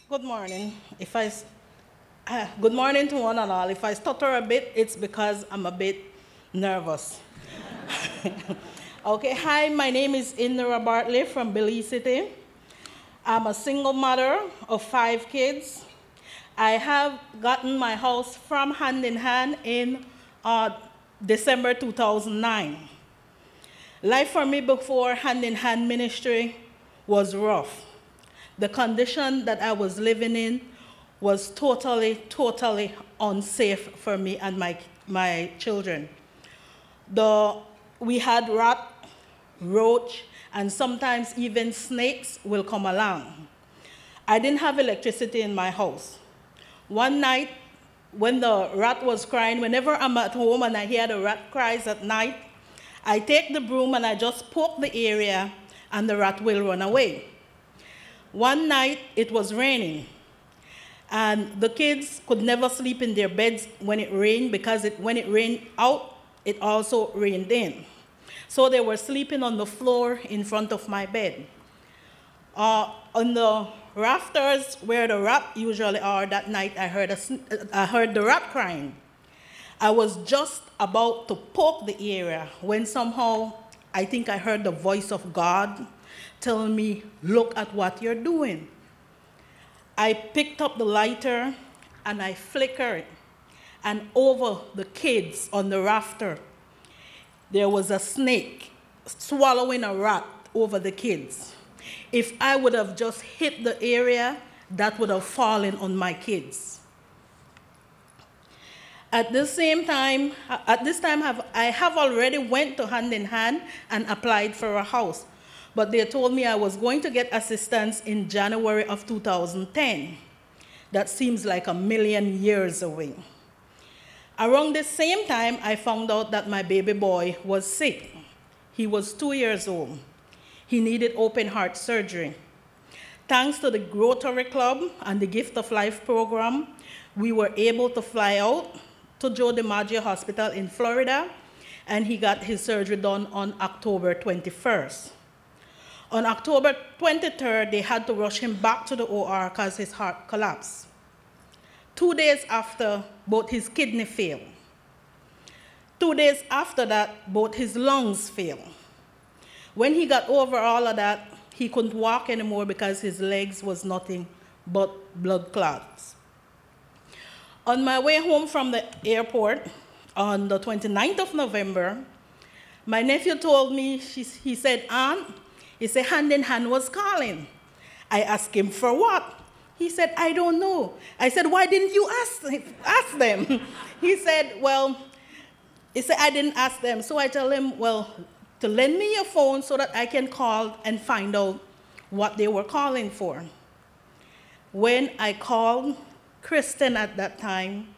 Good morning. Good morning to one and all. If I stutter a bit, it's because I'm a bit nervous. Okay, hi, my name is Indira Bartley from Belize City. I'm a single mother of 5 kids. I have gotten my house from Hand in Hand in December 2009. Life for me before Hand in Hand ministry was rough. The condition that I was living in was totally unsafe for me and my children. We had rat, roach, and sometimes even snakes will come along. I didn't have electricity in my house. One night, when the rat was crying, whenever I'm at home and I hear the rat cries at night, I take the broom and I just poke the area and the rat will run away. One night, it was raining, and the kids could never sleep in their beds when it rained because when it rained out, it also rained in. So they were sleeping on the floor in front of my bed. On the rafters where the rat usually are that night, I heard the rat crying. I was just about to poke the area when somehow I think I heard the voice of God telling me, look at what you're doing. I picked up the lighter and I flickered, and over the kids on the rafter, there was a snake swallowing a rat over the kids. If I would have just hit the area, that would have fallen on my kids. At this time, I have already went to Hand in Hand and applied for a house, but they told me I was going to get assistance in January of 2010. That seems like a million years away. Around the same time, I found out that my baby boy was sick. He was 2 years old. He needed open heart surgery. Thanks to the Rotary Club and the Gift of Life program, we were able to fly out to Joe DiMaggio Hospital in Florida, and he got his surgery done on October 21st. On October 23rd, they had to rush him back to the OR because his heart collapsed. 2 days after, both his kidney failed. 2 days after that, both his lungs failed. When he got over all of that, he couldn't walk anymore because his legs was nothing but blood clots. On my way home from the airport on the 29th of November, my nephew told me, he said, Aunt, he said, Hand in Hand was calling. I asked him, for what? He said, I don't know. I said, why didn't you ask them? He said, I didn't ask them. So I tell him, well, to lend me your phone so that I can call and find out what they were calling for. When I called Kristen at that time,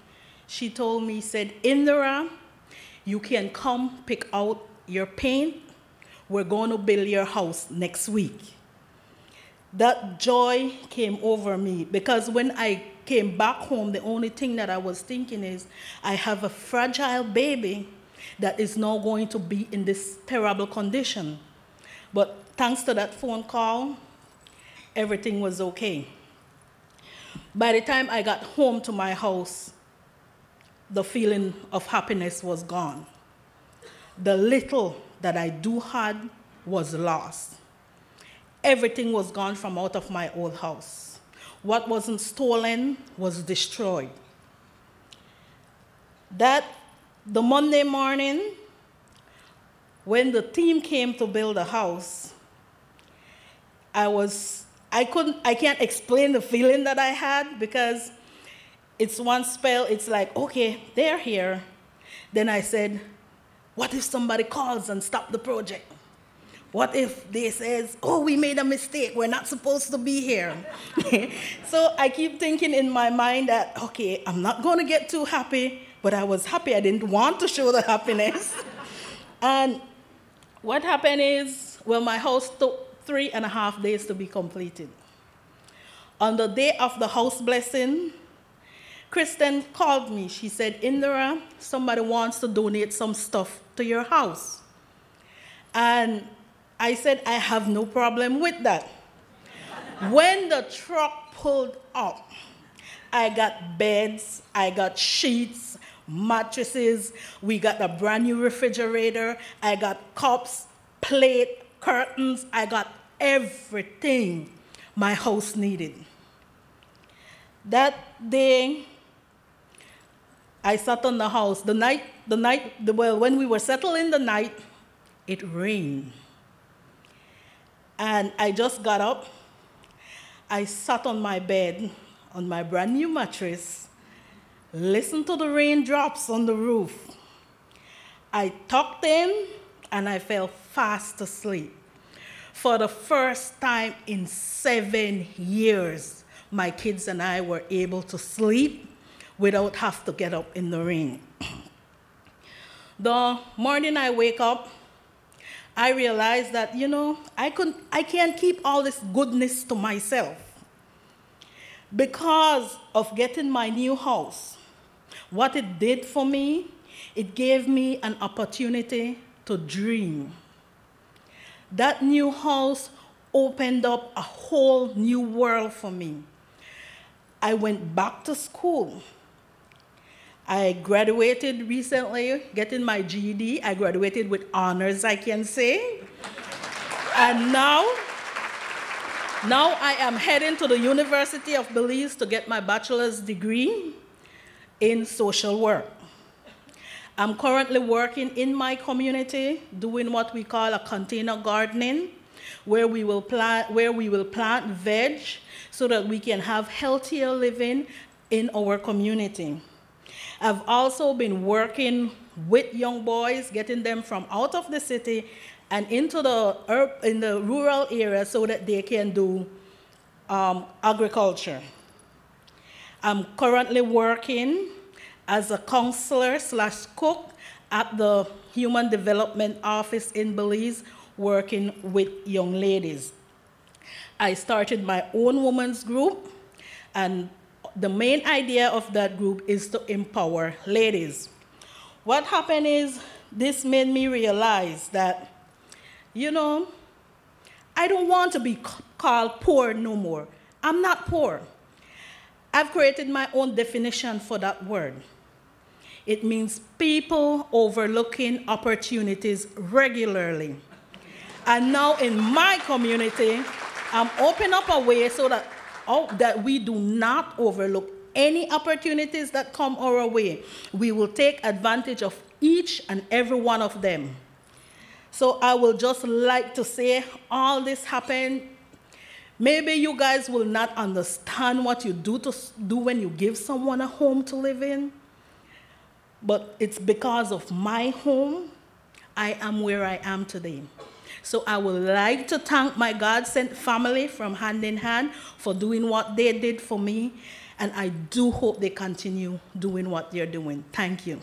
she told me, said, Indira, you can come pick out your paint. We're going to build your house next week. That joy came over me because when I came back home, the only thing that I was thinking is, I have a fragile baby that is now going to be in this terrible condition. But thanks to that phone call, everything was okay. By the time I got home to my house, the feeling of happiness was gone. The little that I do had was lost. Everything was gone from out of my old house. What wasn't stolen was destroyed. The Monday morning, when the team came to build a house, I can't explain the feeling that I had because it's one spell, it's like, okay, they're here. Then I said, what if somebody calls and stop the project? What if they says, oh, we made a mistake, we're not supposed to be here? So I keep thinking in my mind that, okay, I'm not going to get too happy, but I was happy. I didn't want to show the happiness. And what happened is, well, my house took 3.5 days to be completed. On the day of the house blessing, Kristen called me. She said, Indira, somebody wants to donate some stuff to your house. And I said, I have no problem with that. When the truck pulled up, I got beds, I got sheets, mattresses, we got a brand new refrigerator, I got cups, plate, curtains, I got everything my house needed. That day, I sat on the house. When we were settling the night, it rained. And I just got up. I sat on my bed, on my brand new mattress, listened to the raindrops on the roof. I tucked in and I fell fast asleep. For the first time in 7 years, my kids and I were able to sleep without having to get up in the rain. The morning I wake up, I realized that, I can't keep all this goodness to myself. Because of getting my new house, what it did for me, it gave me an opportunity to dream. That new house opened up a whole new world for me. I went back to school. I graduated recently, getting my GED. I graduated with honors, I can say. And now I am heading to the University of Belize to get my bachelor's degree in social work. I'm currently working in my community, doing what we call a container gardening, where we will plant veg so that we can have healthier living in our community. I've also been working with young boys, getting them from out of the city and into in the rural area so that they can do agriculture. I'm currently working as a counselor/cook at the Human Development Office in Belize, working with young ladies. I started my own women's group, and the main idea of that group is to empower ladies. What happened is, this made me realize that, I don't want to be called poor no more. I'm not poor. I've created my own definition for that word. It means people overlooking opportunities regularly. And now in my community, I'm opening up a way so that we do not overlook any opportunities that come our way. We will take advantage of each and every one of them. So I will just like to say, all this happened. Maybe you guys will not understand what you do when you give someone a home to live in, but it's because of my home, I am where I am today. So I would like to thank my God-sent family from Hand in Hand for doing what they did for me, and I do hope they continue doing what they're doing. Thank you.